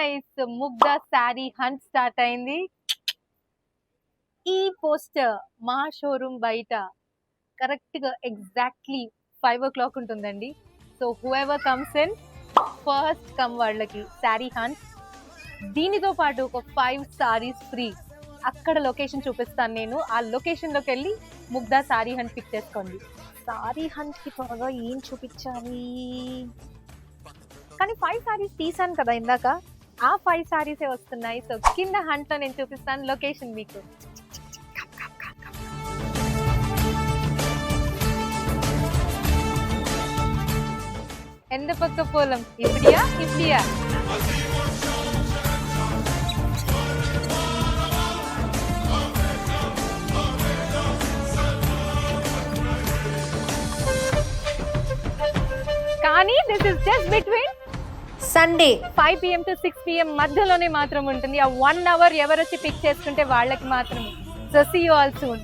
Nice. ముగ్ధా sari hunt start అయింది. ఈ poster మా షోరూమ్ బయట కరెక్ట్ గా ఎగ్జాక్ట్లీ 5 o'clock ఉంటుందండి. So whoever comes in first come వాళ్ళకి శారీ హంట్. దీనితో పాటు ఒక 5 సారీస్ ఫ్రీ. అక్కడ లొకేషన్ చూపిస్తాను నేను. ఆ లొకేషన్ లోకి వెళ్ళి ముగ్ధా సారీ హంట్ పిక్ చేసుకోండి. సారీ హంట్ కి త్వరగా ఏం చూపించాలి, కానీ 5 సారీస్ తీసాను కదా ఇందాక, ఆ 5 సారీసే వస్తున్నాయి. సో కింద హంట్ లో నేను చూపిస్తాను లొకేషన్ మీకు. ఎంత పక్క పోలం ఇప్పుడియా కానీ this is just between Sunday 5 PM to 6 PM మధ్యలోనే మాత్రం ఉంటుంది. ఆ 1 hour ఎవరు వచ్చి పిక్ చేసుకుంటే వాళ్ళకి మాత్రమే. So see you all soon.